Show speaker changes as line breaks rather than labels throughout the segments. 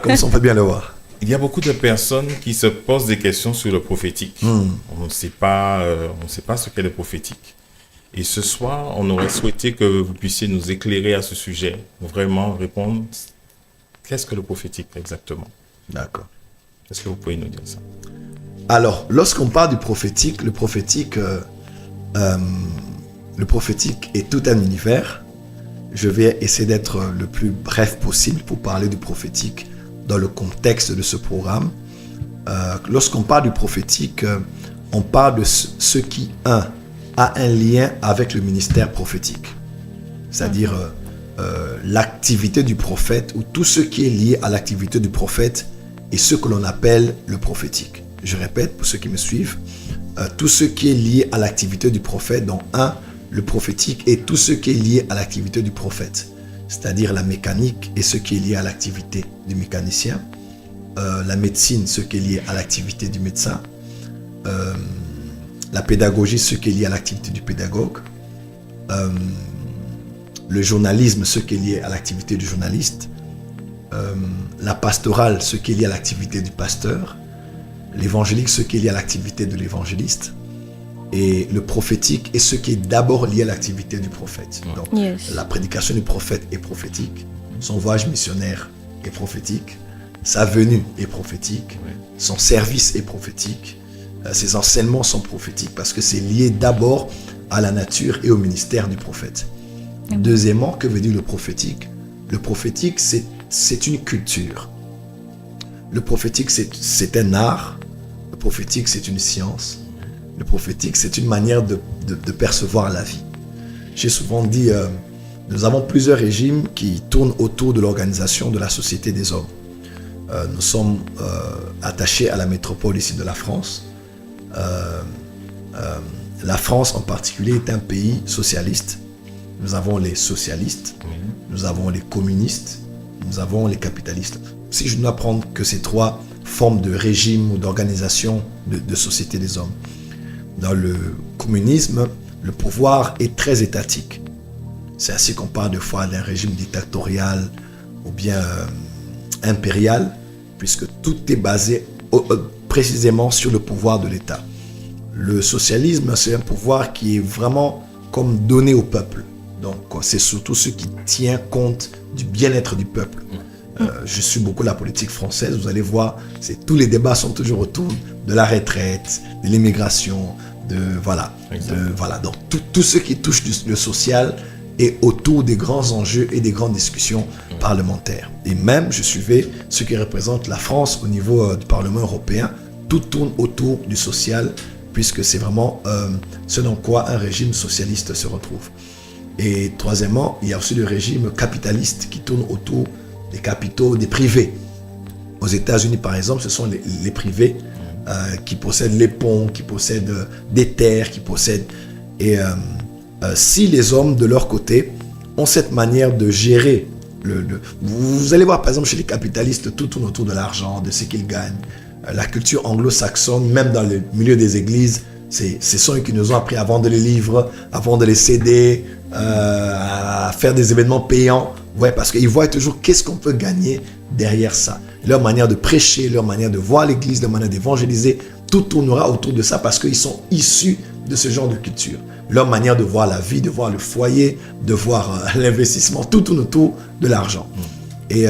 comme ça on peut bien le voir.
Il y a beaucoup de personnes qui se posent des questions sur le prophétique. On ne sait pas ce qu'est le prophétique. Et ce soir, on aurait souhaité que vous puissiez nous éclairer à ce sujet, vraiment répondre. Qu'est-ce que le prophétique exactement?
D'accord.
Est-ce que vous pouvez nous dire ça?
Alors, lorsqu'on parle du prophétique, le prophétique est tout un univers. Je vais essayer d'être le plus bref possible pour parler du prophétique dans le contexte de ce programme. Lorsqu'on parle du prophétique, on parle de ce qui, a un lien avec le ministère prophétique. C'est-à-dire l'activité du prophète ou tout ce qui est lié à l'activité du prophète et ce que l'on appelle le prophétique. Je répète pour ceux qui me suivent, tout ce qui est lié à l'activité du prophète, donc le prophétique et tout ce qui est lié à l'activité du prophète, c'est-à-dire la mécanique et ce qui est lié à l'activité du mécanicien, la médecine, ce qui est lié à l'activité du médecin, la pédagogie, ce qui est lié à l'activité du pédagogue, le journalisme, ce qui est lié à l'activité du journaliste, la pastorale, ce qui est lié à l'activité du pasteur, l'évangélique, ce qui est lié à l'activité de l'évangéliste, et le prophétique est ce qui est d'abord lié à l'activité du prophète. Donc, la prédication du prophète est prophétique, son voyage missionnaire est prophétique, sa venue est prophétique, son service est prophétique, ses enseignements sont prophétiques parce que c'est lié d'abord à la nature et au ministère du prophète. Deuxièmement, que veut dire le prophétique? Le prophétique, c'est une culture. Le prophétique, c'est un art. Le prophétique, c'est une science. Le prophétique, c'est une manière de percevoir la vie. J'ai souvent dit, nous avons plusieurs régimes qui tournent autour de l'organisation de la société des hommes. Nous sommes attachés à la métropole ici de la France. La France en particulier est un pays socialiste. Nous avons les socialistes, nous avons les communistes, nous avons les capitalistes. Si je dois prendre que ces trois formes de régime ou d'organisation de société des hommes. Dans le communisme, le pouvoir est très étatique. C'est ainsi qu'on parle de fois d'un régime dictatorial ou bien impérial, puisque tout est basé précisément sur le pouvoir de l'État. Le socialisme, c'est un pouvoir qui est vraiment comme donné au peuple. Donc, c'est surtout ce qui tient compte du bien-être du peuple. Je suis beaucoup la politique française, vous allez voir, tous les débats sont toujours autour de la retraite, de l'immigration, donc tout ce qui touche le social est autour des grands enjeux et des grandes discussions parlementaires. Et même, je suivais ce qui représente la France au niveau du Parlement européen, tout tourne autour du social, puisque c'est vraiment ce dans quoi un régime socialiste se retrouve. Et troisièmement, il y a aussi le régime capitaliste qui tourne autour des capitaux, des privés. Aux États-Unis, par exemple, ce sont les privés qui possèdent les ponts, qui possèdent des terres, qui possèdent... Et si les hommes, de leur côté, ont cette manière de gérer... Vous allez voir, par exemple, chez les capitalistes, tout tourne autour de l'argent, de ce qu'ils gagnent. La culture anglo-saxonne, même dans le milieu des églises, ce sont eux qui nous ont appris à vendre les livres, à vendre les CD, à faire des événements payants. Ouais, parce qu'ils voient toujours qu'est-ce qu'on peut gagner derrière ça. Leur manière de prêcher, leur manière de voir l'église, leur manière d'évangéliser, tout tournera autour de ça parce qu'ils sont issus de ce genre de culture. Leur manière de voir la vie, de voir le foyer, de voir l'investissement, tout tourne autour de l'argent. Et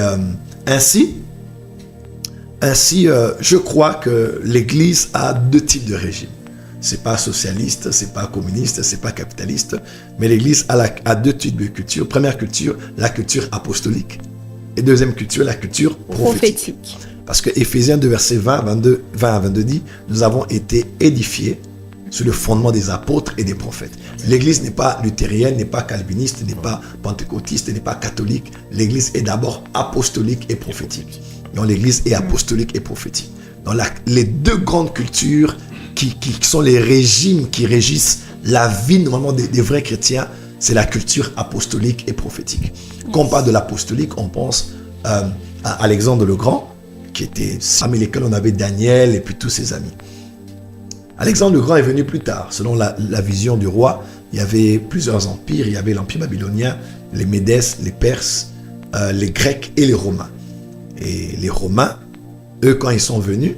ainsi, je crois que l'église a deux types de régimes. C'est pas socialiste, c'est pas communiste, c'est pas capitaliste, mais l'église a deux types de culture. Première culture, la culture apostolique. Et deuxième culture, la culture prophétique. Parce que Éphésiens 2, versets 20 à 22 dit, nous avons été édifiés sur le fondement des apôtres et des prophètes. L'église n'est pas luthérienne, n'est pas calviniste, n'est pas pentecôtiste, n'est pas catholique. L'église est d'abord apostolique et prophétique. Donc l'église est apostolique et prophétique. Donc les deux grandes cultures qui sont les régimes qui régissent la vie normalement des vrais chrétiens, c'est la culture apostolique et prophétique. Quand on parle de l'apostolique, on pense à Alexandre le Grand, qui était parmi lesquels on avait Daniel et puis tous ses amis. Alexandre le Grand est venu plus tard. Selon la vision du roi, il y avait plusieurs empires. Il y avait l'empire babylonien, les Médès, les Perses, les Grecs et les Romains. Et les Romains, eux, quand ils sont venus,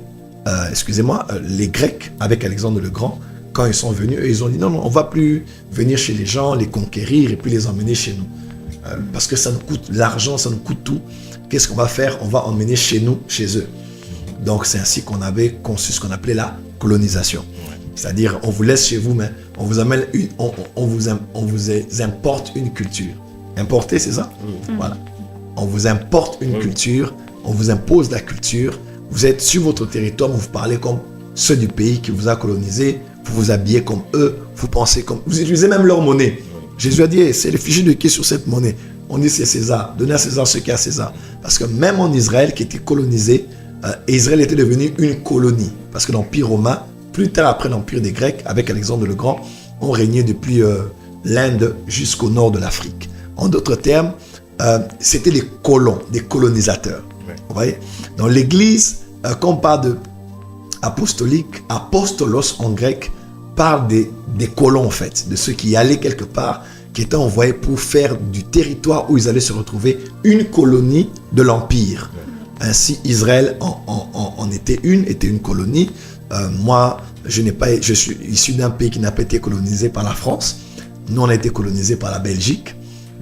les Grecs, avec Alexandre le Grand, quand ils sont venus, eux, ils ont dit non, on ne va plus venir chez les gens, les conquérir et puis les emmener chez nous. Parce que ça nous coûte l'argent, ça nous coûte tout. Qu'est-ce qu'on va faire? On va emmener chez nous, chez eux. Donc c'est ainsi qu'on avait conçu ce qu'on appelait la colonisation. C'est-à-dire, on vous laisse chez vous, mais on vous amène on vous importe une culture. Importer, c'est ça? Voilà. On vous importe une culture, on vous impose la culture. Vous êtes sur votre territoire, vous parlez comme ceux du pays qui vous a colonisé, vous vous habillez comme eux, vous pensez comme... Vous utilisez même leur monnaie. Jésus a dit, c'est le fichier de qui sur cette monnaie? On dit c'est César, donnez à César ce qu'il y a à César. Parce que même en Israël, qui était colonisé, Israël était devenu une colonie. Parce que l'Empire romain, plus tard après l'Empire des Grecs, avec Alexandre le Grand, ont régné depuis l'Inde jusqu'au nord de l'Afrique. En d'autres termes, c'était des colons, des colonisateurs. Vous voyez? Dans l'Église, quand on parle de apostolique, apostolos en grec, parle des colons en fait, de ceux qui allaient quelque part, qui étaient envoyés pour faire du territoire où ils allaient se retrouver une colonie de l'Empire. Ainsi, Israël était une colonie. Moi, je suis issu d'un pays qui n'a pas été colonisé par la France. Nous, on a été colonisé par la Belgique.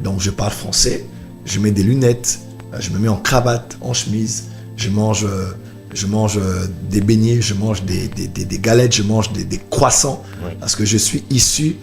Donc, je parle français. Je mets des lunettes. Je me mets en cravate, en chemise. Je mange des beignets. Je mange des galettes. Je mange des croissants. Parce que je suis issu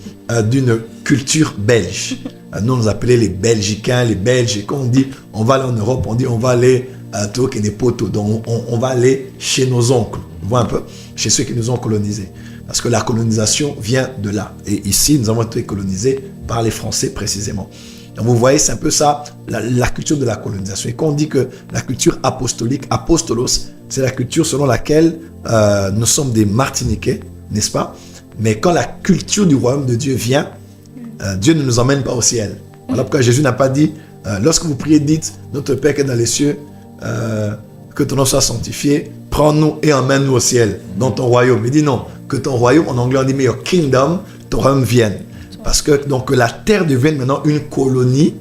d'une culture belge. Nous, on nous appelait les Belgicains, les Belges. Et quand on dit on va aller en Europe, on dit on va aller à Tokenepoto. Donc, on va aller chez nos oncles. On voit un peu, chez ceux qui nous ont colonisés. Parce que la colonisation vient de là. Et ici, nous avons été colonisés par les Français précisément. Donc vous voyez, c'est un peu ça, la culture de la colonisation. Et quand on dit que la culture apostolique, apostolos, c'est la culture selon laquelle nous sommes des Martiniquais, n'est-ce pas? Mais quand la culture du royaume de Dieu vient, Dieu ne nous emmène pas au ciel. Voilà pourquoi Jésus n'a pas dit, lorsque vous priez, dites, notre Père qui est dans les cieux, que ton nom soit sanctifié, prends-nous et emmène-nous au ciel, dans ton royaume. Il dit non, que ton royaume, en anglais on dit, mais your kingdom, ton royaume vienne. Parce que donc, que la terre devienne maintenant une colonie,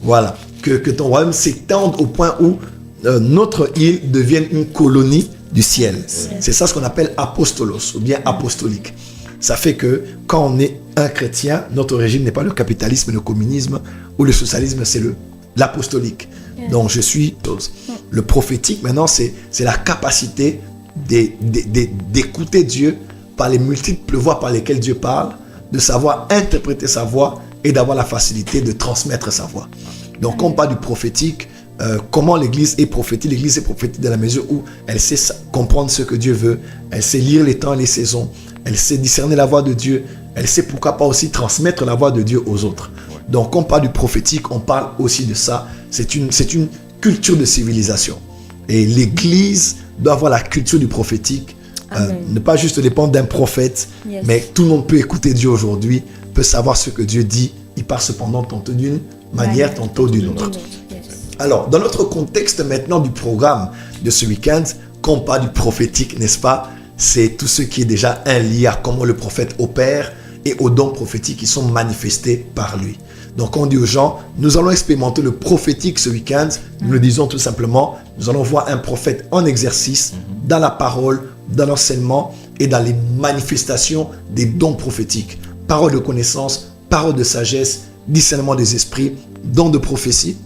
voilà, que ton royaume s'étende au point où notre île devienne une colonie du ciel. C'est ça ce qu'on appelle apostolos, ou bien apostolique. Ça fait que quand on est un chrétien, notre régime n'est pas le capitalisme, le communisme ou le socialisme, c'est l'apostolique. Donc je suis... Le prophétique, maintenant, c'est la capacité d'écouter Dieu par les multiples voies par lesquelles Dieu parle, de savoir interpréter sa voix et d'avoir la facilité de transmettre sa voix. Donc, quand on parle du prophétique, comment l'Église est prophétique? L'Église est prophétique dans la mesure où elle sait comprendre ce que Dieu veut, elle sait lire les temps et les saisons, elle sait discerner la voix de Dieu, elle sait pourquoi pas aussi transmettre la voix de Dieu aux autres. Donc, quand on parle du prophétique, on parle aussi de ça. C'est une culture de civilisation. Et l'Église doit avoir la culture du prophétique, ne pas juste dépendre d'un prophète, mais tout le monde peut écouter Dieu aujourd'hui, peut savoir ce que Dieu dit. Il parle cependant tantôt d'une manière, tantôt d'une autre. Alors, dans notre contexte maintenant du programme de ce week-end, quand on parle du prophétique, n'est-ce pas, c'est tout ce qui est déjà un lien à comment le prophète opère et aux dons prophétiques qui sont manifestés par lui. Donc on dit aux gens, nous allons expérimenter le prophétique ce week-end. Nous le disons tout simplement, nous allons voir un prophète en exercice, dans la parole, dans l'enseignement et dans les manifestations des dons prophétiques. Parole de connaissance, parole de sagesse, discernement des esprits, dons de prophétie,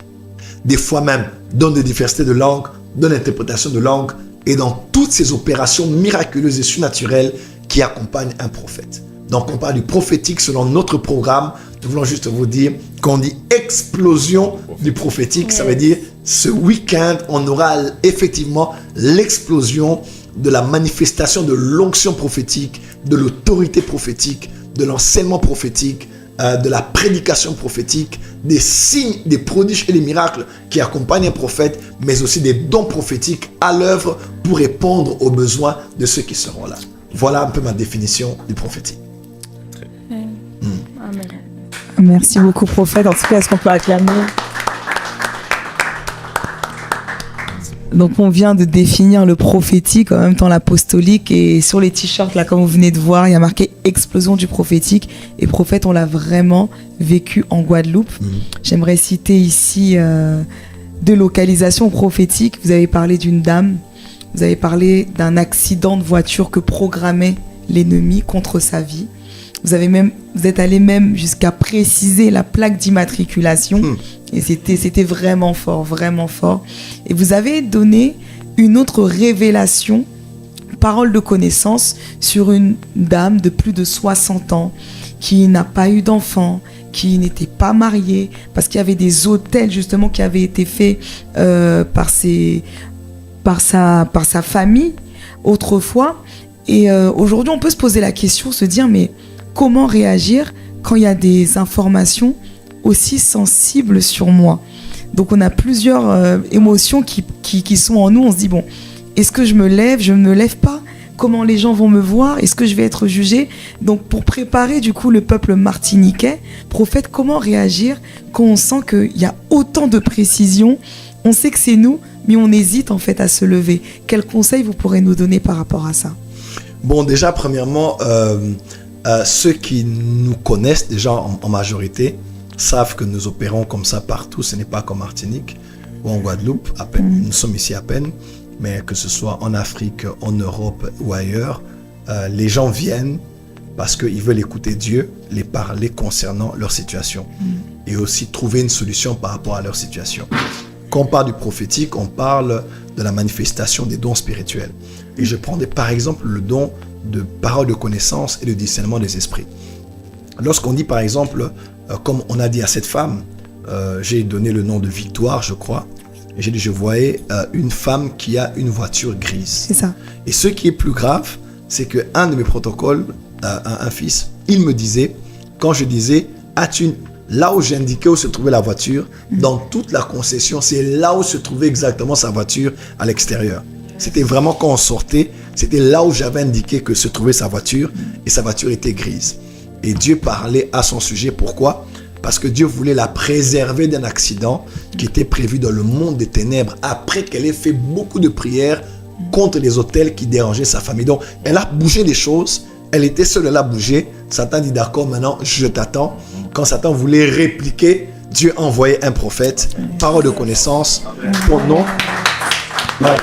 des fois même dons de diversité de langue, dons d'interprétation de langue et dans toutes ces opérations miraculeuses et surnaturelles qui accompagnent un prophète. Donc on parle du prophétique selon notre programme. Nous voulons juste vous dire qu'on dit explosion du prophétique. Ça veut dire ce week-end, on aura effectivement l'explosion de la manifestation de l'onction prophétique, de l'autorité prophétique, de l'enseignement prophétique, de la prédication prophétique, des signes, des prodiges et des miracles qui accompagnent un prophète, mais aussi des dons prophétiques à l'œuvre pour répondre aux besoins de ceux qui seront là. Voilà un peu ma définition du prophétique.
Amen. Merci beaucoup, prophète. En tout cas, est-ce qu'on peut acclamer? Donc, on vient de définir le prophétique, en même temps l'apostolique. Et sur les t-shirts, là, comme vous venez de voir, il y a marqué explosion du prophétique. Et prophète, on l'a vraiment vécu en Guadeloupe. J'aimerais citer ici de localisation prophétique. Vous avez parlé d'une dame, vous avez parlé d'un accident de voiture que programmait l'ennemi contre sa vie. Vous êtes allé même jusqu'à préciser la plaque d'immatriculation. Et c'était vraiment fort, vraiment fort. Et vous avez donné une autre révélation, parole de connaissance, sur une dame de plus de 60 ans qui n'a pas eu d'enfant, qui n'était pas mariée, parce qu'il y avait des autels justement qui avaient été faits par sa famille autrefois. Et aujourd'hui, on peut se poser la question, se dire, mais comment réagir quand il y a des informations aussi sensibles sur moi? Donc on a plusieurs émotions qui sont en nous. On se dit, bon, est-ce que je me lève, je ne me lève pas? Comment les gens vont me voir? Est-ce que je vais être jugé? Donc pour préparer du coup le peuple martiniquais, prophète, comment réagir quand on sent qu'il y a autant de précisions? On sait que c'est nous, mais on hésite en fait à se lever. Quels conseils vous pourrez nous donner par rapport à ça?
Bon, déjà, premièrement, ceux qui nous connaissent déjà en majorité savent que nous opérons comme ça partout. Ce n'est pas comme Martinique ou en Guadeloupe, à peine. Nous sommes ici à peine. Mais que ce soit en Afrique, en Europe ou ailleurs, les gens viennent parce qu'ils veulent écouter Dieu, les parler concernant leur situation et aussi trouver une solution par rapport à leur situation. Quand on parle du prophétique, on parle de la manifestation des dons spirituels. Et je prends par exemple le don de parole de connaissance et de discernement des esprits. Lorsqu'on dit par exemple, comme on a dit à cette femme, j'ai donné le nom de Victoire, je crois, et j'ai dit, je voyais une femme qui a une voiture grise.
C'est ça.
Et ce qui est plus grave, c'est qu'un de mes protocoles, un fils, il me disait, quand je disais, là où j'indiquais où se trouvait la voiture, dans toute la concession, c'est là où se trouvait exactement sa voiture à l'extérieur. C'était vraiment quand on sortait, c'était là où j'avais indiqué que se trouvait sa voiture, et sa voiture était grise. Et Dieu parlait à son sujet. Pourquoi ? Parce que Dieu voulait la préserver d'un accident qui était prévu dans le monde des ténèbres après qu'elle ait fait beaucoup de prières contre les autels qui dérangeaient sa famille. Donc, elle a bougé des choses. Elle était seule, elle a bougé. Satan dit, d'accord, maintenant, je t'attends. Quand Satan voulait répliquer, Dieu envoyait un prophète, parole de connaissance, pour nom. Voilà.